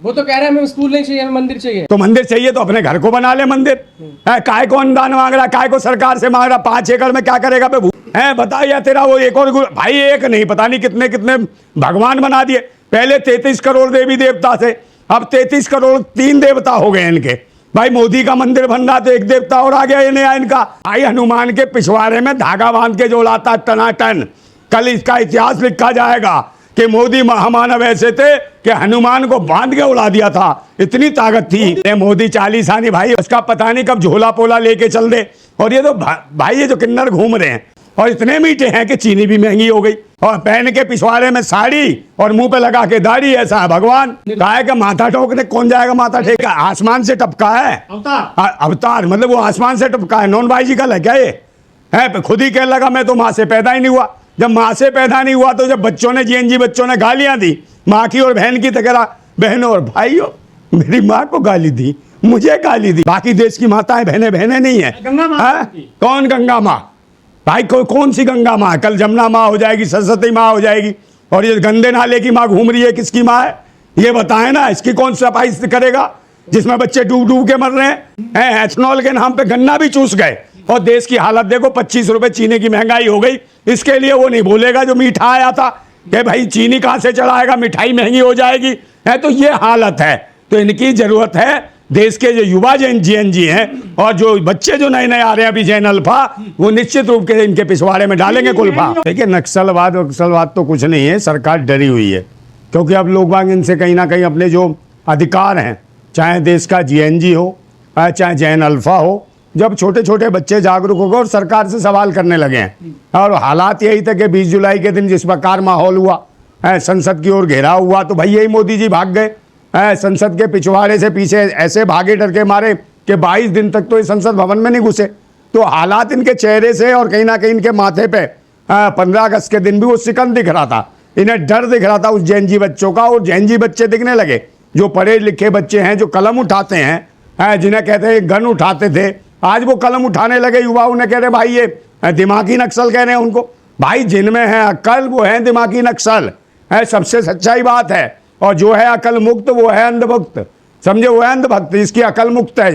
वो तो कह रहे हैं हमें स्कूल नहीं चाहिए, हमें मंदिर चाहिए। तो मंदिर चाहिए तो अपने घर को बना ले मंदिर। काय को अनुदान मांग रहा, काय को सरकार से मांग रहा, 5 एकड़ में क्या करेगा बेबू है बता। या तेरा वो एक और भाई, एक नहीं पता नहीं कितने कितने भगवान बना दिए। पहले 33 करोड़ देवी देवता थे, अब 33 करोड़ 3 देवता हो गए इनके। भाई मोदी का मंदिर बन रहा तो एक देवता और आ गया ये नया इनका। भाई हनुमान के पिछवाड़े में धागा बांध के जो लाता टनाटन, कल इसका इतिहास लिखा जाएगा कि मोदी महामानव ऐसे थे कि हनुमान को बांध के उड़ा दिया था, इतनी ताकत थी। मोदी 40 आनी भाई, उसका पता नहीं कब झोला पोला लेके चल दे। और ये तो भाई ये जो किन्नर घूम रहे हैं और इतने मीठे हैं कि चीनी भी महंगी हो गई, और पहन के पिछवाड़े में साड़ी और मुंह पे लगा के दाढ़ी, ऐसा है भगवान। कहा है कि माथा ठोकने कौन जाएगा माथा ठेका, आसमान से टपका है अवतार, मतलब वो आसमान से टपका है, नॉन बायोलॉजिकल है क्या ये है। खुद ही कहने लगा मैं तो माँ से पैदा ही नहीं हुआ। जब माँ से पैदा नहीं हुआ तो जब बच्चों ने जीएनजी बच्चों ने गालियां दी माँ की और बहन की, तो कह रहा बहनों और भाइयों मेरी माँ को गाली दी, मुझे गाली दी, बाकी देश की माताएं बहने बहने नहीं है। कौन गंगा माँ भाई, कौन सी गंगा माँ? कल जमुना माँ हो जाएगी, सरस्वती माँ हो जाएगी, और ये गंदे नाले की माँ घूम रही है, किसकी माँ है ये बताएं ना। इसकी कौन सफाई करेगा जिसमें बच्चे डूब डूब के मर रहे हैं। एथनॉल के नाम पे गन्ना भी चूस गए, और देश की हालत देखो, 25 रुपए चीनी की महंगाई हो गई। इसके लिए वो नहीं बोलेगा जो मीठा आया था कि भाई चीनी कहाँ से चलाएगा, मिठाई महंगी हो जाएगी है। तो ये हालत है। तो इनकी जरूरत है, देश के जो युवा जीएनजी हैं और जो बच्चे जो नए नए आ रहे हैं अभी जैन अल्फा, वो निश्चित रूप से इनके पिछवाड़े में डालेंगे कुल्फा। देखिए नक्सलवाद तो कुछ नहीं है, सरकार डरी हुई है, क्योंकि अब लोग बाग इनसे कहीं ना कहीं अपने जो अधिकार हैं, चाहे देश का जीएनजी हो चाहे जैन अल्फा हो, जब छोटे छोटे बच्चे जागरूक हो गए और सरकार से सवाल करने लगे हैं। और हालात यही थे कि 20 जुलाई के दिन जिस प्रकार माहौल हुआ, संसद की ओर घेराव हुआ, तो भाई यही मोदी जी भाग गए संसद के पिछवाड़े से पीछे, ऐसे भागे डर के मारे कि 22 दिन तक तो ये संसद भवन में नहीं घुसे। तो हालात इनके चेहरे से और कहीं ना कहीं इनके माथे पे 15 अगस्त के दिन भी वो सिकन दिख रहा था, इन्हें डर दिख रहा था उस जैनजी बच्चों का। और जैनजी बच्चे दिखने लगे जो पढ़े लिखे बच्चे हैं, जो कलम उठाते हैं, जिन्हें कहते हैं गन उठाते थे, आज वो कलम उठाने लगे युवा। उन्हें कह रहे भाई ये दिमागी नक्सल कह रहे हैं उनको। भाई जिनमें है अक्ल वो है दिमागी नक्सल है, सबसे सच्चाई बात है। और जो है अकल मुक्त वो है अंधभक्त, समझे, वो है अंधभक्त। इसकी अकल मुक्त है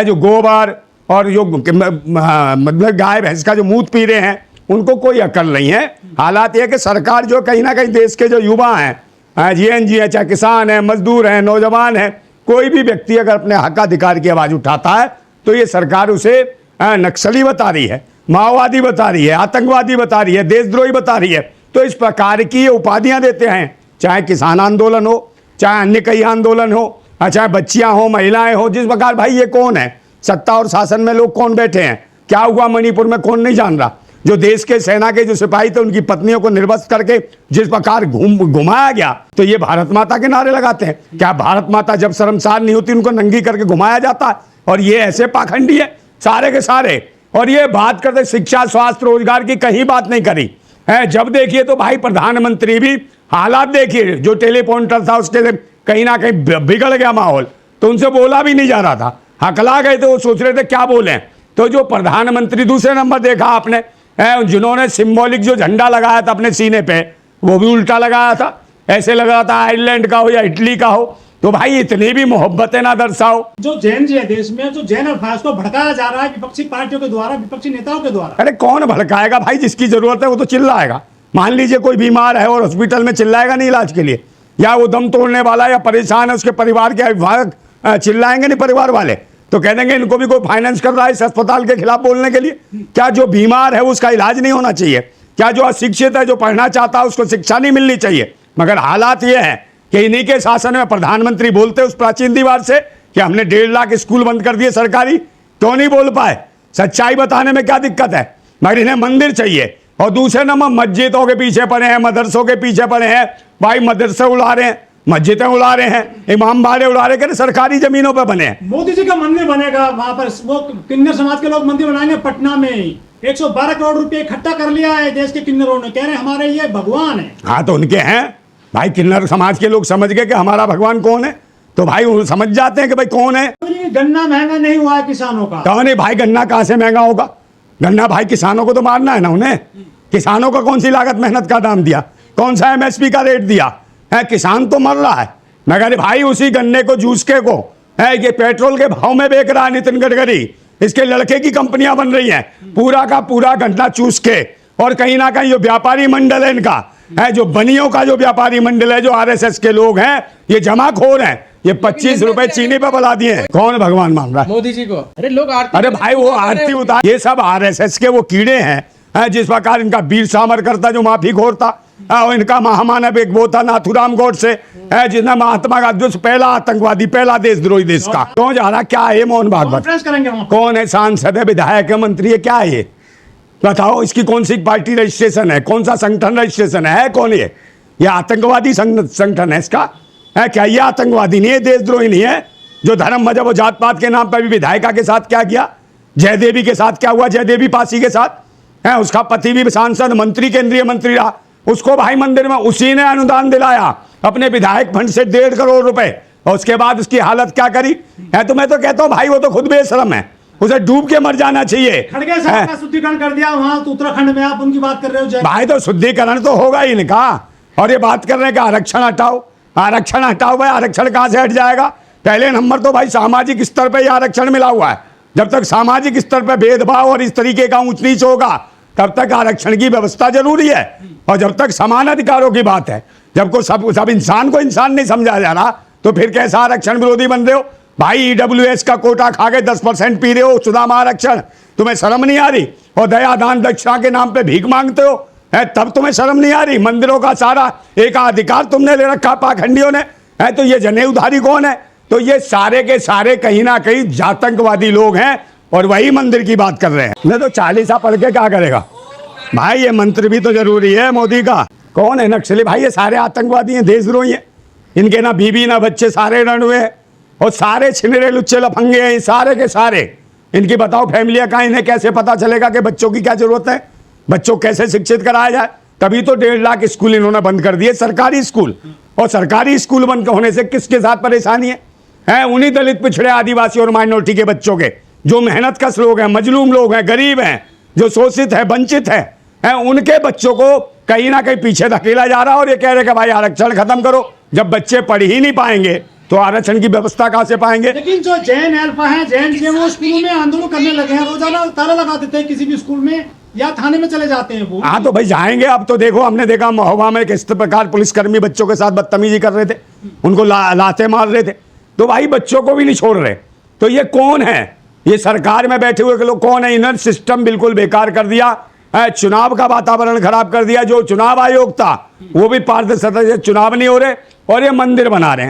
जो गोबर और जो मतलब गाय भैंस का जो मूत पी रहे हैं, उनको कोई अकल नहीं है। हालात ये कि सरकार जो कहीं ना कहीं देश के जो युवा हैं, जीएनजी है, चाहे किसान है, मजदूर हैं, नौजवान हैं, कोई भी व्यक्ति अगर अपने हक अधिकार की आवाज़ उठाता है तो ये सरकार उसे नक्सली बता रही है, माओवादी बता रही है, आतंकवादी बता रही है, देशद्रोही बता रही है। तो इस प्रकार की ये उपाधियाँ देते हैं, चाहे किसान आंदोलन हो, चाहे अन्य कई आंदोलन हो, चाहे बच्चियां हो, महिलाएं हो। जिस प्रकार भाई ये कौन है, सत्ता और शासन में लोग कौन बैठे हैं, क्या हुआ मणिपुर में कौन नहीं जान रहा। जो देश के सेना के जो सिपाही थे उनकी पत्नियों को निर्वस्त्र करके जिस प्रकार घुमाया गया, तो ये भारत माता के नारे लगाते हैं। क्या भारत माता जब शर्मसार नहीं होती उनको नंगी करके घुमाया जाता है? और ये ऐसे पाखंडी है सारे के सारे। और ये बात करते शिक्षा, स्वास्थ्य, रोजगार की कहीं बात नहीं करी है। जब देखिए तो भाई प्रधानमंत्री भी, हालात देखिए, जो टेलीप्रॉम्प्टर था उसके लिए कहीं ना कहीं बिगड़ गया माहौल, तो उनसे बोला भी नहीं जा रहा था, हकला गए थे। वो सोच रहे थे क्या बोलें। तो जो प्रधानमंत्री दूसरे नंबर देखा आपने, जिन्होंने सिंबॉलिक जो झंडा लगाया था अपने सीने पे, वो भी उल्टा लगाया था, ऐसे लग रहा था आयरलैंड का हो या इटली का हो। तो भाई इतनी भी मोहब्बतें ना दर्शाओ। जो जैन जी है देश में, जो जैन अल्फा को भड़काया जा रहा है विपक्षी पार्टियों के द्वारा, विपक्षी नेताओं के द्वारा। अरे कौन भड़काएगा भाई, जिसकी जरूरत है वो तो चिल्लाएगा। मान लीजिए कोई बीमार है और हॉस्पिटल में चिल्लाएगा नहीं इलाज के लिए, या वो दम तोड़ने वाला या परेशान है, उसके परिवार के अभिभावक चिल्लाएंगे नहीं, परिवार वाले तो कह देंगे इनको भी कोई फाइनेंस कर रहा है इस अस्पताल के खिलाफ बोलने के लिए। क्या जो बीमार है उसका इलाज नहीं होना चाहिए? क्या जो अशिक्षित है, जो पढ़ना चाहता है, उसको शिक्षा नहीं मिलनी चाहिए? मगर हालात ये है कि इन्हीं के शासन में प्रधानमंत्री बोलते उस प्राचीन दीवार से कि हमने 1.5 लाख स्कूल बंद कर दिए सरकारी, क्यों नहीं बोल पाए? सच्चाई बताने में क्या दिक्कत है? मगर इन्हें मंदिर चाहिए। और दूसरे नंबर मस्जिदों के पीछे पड़े हैं, मदरसों के पीछे पड़े हैं। भाई मदरसे उड़ा रहे हैं, मस्जिदें उड़ा रहे हैं, इमाम बाड़े उड़ा रहे हैं, सरकारी जमीनों पर बने हैं। मोदी जी का मंदिर बनेगा वहां पर, वो किन्नर समाज के लोग मंदिर बनाएंगे पटना में। 112 करोड़ रुपए इकट्ठा कर लिया है देश के किन्नरों ने, कह रहे हैं हमारे ये भगवान है। हाँ तो उनके हैं भाई, किन्नर समाज के लोग समझ गए कि हमारा भगवान कौन है। तो भाई वो समझ जाते हैं कि भाई कौन है। गन्ना महंगा नहीं हुआ है किसानों का। कौन है भाई? गन्ना कहाँ से महंगा होगा? गन्ना भाई किसानों को तो मारना है ना उन्हें। किसानों को कौन सी लागत मेहनत का दाम दिया? कौन सा एमएसपी का रेट दिया है? किसान तो मर रहा है। मगर भाई उसी गन्ने को जूस के को है ये पेट्रोल के भाव में बेच रहा है नितिन गडकरी। इसके लड़के की कंपनियां बन रही हैं पूरा का पूरा गन्ना चूस के। और कहीं ना कहीं जो व्यापारी मंडल है इनका है, जो बनियों का जो व्यापारी मंडल है, जो आरएसएस के लोग हैं, ये जमाखोर हैं। ये 25 रुपए चीनी पे बुला दिए हैं। कौन भगवान मान रहा है? मोदी जी को। अरे लोग आरती, अरे भाई वो आरती उतार, ये सब आरएसएस के वो कीड़े हैं। जिस प्रकार इनका वीर सावरकर था जो माफी घोर था, और इनका महामानव एक वो था नाथूराम गोडसे, जिसने महात्मा गांधी जो पहला आतंकवादी, पहला देशद्रोही देश का। क्यों जा रहा? क्या है मोहन भागवत? कॉन्फ्रेंस करेंगे वहाँ। कौन है? सांसद है, विधायक है, मंत्री है, क्या है ये? बताओ इसकी कौन सी पार्टी रजिस्ट्रेशन है? कौन सा संगठन रजिस्ट्रेशन है? कौन ये आतंकवादी संगठन है इसका? है क्या ये आतंकवादी नहीं है, देशद्रोही नहीं है? जो धर्म मजहब और जात पात के नाम पर भी विधायिका के साथ क्या किया, जयदेवी के साथ क्या हुआ, जयदेवी पासी के साथ है, उसका पति भी सांसद मंत्री केंद्रीय मंत्री रहा, उसको भाई मंदिर में उसी ने अनुदान दिलाया अपने विधायक फंड से 1.5 करोड़ रुपए, और उसके बाद उसकी हालत क्या करी है? तो मैं तो कहता हूँ भाई वो तो खुद बेशरम है, उसे डूब के मर जाना चाहिए। खड़गे साहब का शुद्धिकरण कर दिया वहाँ तो उत्तराखंड में, आप उनकी बात कर रहे हो। भाई तो शुद्धिकरण तो होगा ही इनका। और ये बात कर रहे हैं कि आरक्षण हटाओ, आरक्षण हटाओ। भाई आरक्षण कहाँ से हट जाएगा? पहले नंबर तो भाई सामाजिक स्तर पर ही आरक्षण मिला हुआ है। जब तक सामाजिक स्तर पर भेदभाव और इस तरीके का ऊंच नीच होगा तब तक आरक्षण की व्यवस्था जरूरी है। और जब तक समान अधिकारों की बात है, जब को सब इंसान को इंसान नहीं समझा जा रहा, तो फिर कैसा आरक्षण विरोधी बन रहे हो? भाई EWS का कोटा खा के 10% पी रहे हो, सुदामा आरक्षण, तुम्हें शर्म नहीं आ रही? और दया दान दक्षिणा के नाम पे भीख मांगते हो, है तब तुम्हें शर्म नहीं आ रही? मंदिरों का सारा एक अधिकार तुमने ले रखा पाखंडियों ने, है तो ये जनेऊधारी कौन है? तो ये सारे के सारे कहीं ना कहीं आतंकवादी लोग हैं, और वही मंदिर की बात कर रहे हैं। नहीं तो 40 पढ़ के क्या करेगा भाई? ये मंत्र भी तो जरूरी है मोदी का। कौन है नक्सली? भाई ये सारे आतंकवादी हैं, देशद्रोही हैं। इनके ना बीवी ना बच्चे, सारे रणुए हैं, और सारे छिनरे लुच्चे लफंगे हैं सारे के सारे। इनकी बताओ फैमिलियाँ कहाँ? इन्हें कैसे पता चलेगा कि बच्चों की क्या जरूरत है, बच्चों कैसे शिक्षित कराया जाए? तभी तो 1.5 लाख स्कूल इन्होंने बंद कर दिए, सरकारी स्कूल। और सरकारी स्कूल बंद होने से किसके साथ परेशानी है? उन्हीं दलित, पिछड़े, आदिवासी और माइनॉरिटी के बच्चों के, जो मेहनत कश लोग हैं, मजलूम लोग हैं, गरीब हैं, जो शोषित है, वंचित है, उनके बच्चों को कहीं ना कहीं पीछे धकेला जा रहा है। और ये कह रहे कि भाई आरक्षण खत्म करो। जब बच्चे पढ़ ही नहीं पाएंगे तो आरक्षण की व्यवस्था कहाँ से पाएंगे? लेकिन जो जैन अल्फा है, जैन से वो स्कूलों में आंदोलन करने लगे हैं, रोजाना ताला लगा देते हैं किसी भी स्कूल में, या थाने में चले जाते हैं वो। हाँ तो भाई जाएंगे। अब तो देखो, हमने देखा महोबा में किस प्रकार पुलिसकर्मी बच्चों के साथ बदतमीजी कर रहे थे, उनको लाते मार रहे थे। तो भाई बच्चों को भी नहीं छोड़ रहे। तो ये कौन है? ये सरकार में बैठे हुए लोग कौन है? इन्होंने सिस्टम बिल्कुल बेकार कर दिया, चुनाव का वातावरण खराब कर दिया। जो चुनाव आयोग था वो भी पारदर्शिता से चुनाव नहीं हो रहे, और ये मंदिर बना रहे हैं।